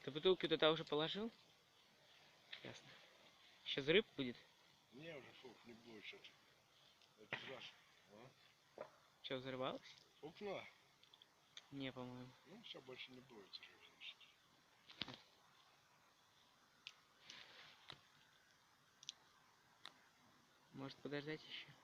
Ты бутылку туда уже положил? Ясно. Сейчас рыб будет? Не, уже фух, не будет что-то. Это раз. А? Что, взорвалось? Пукнула? Не, по-моему. Ну, все, больше не будет рыб, значит. Может подождать еще?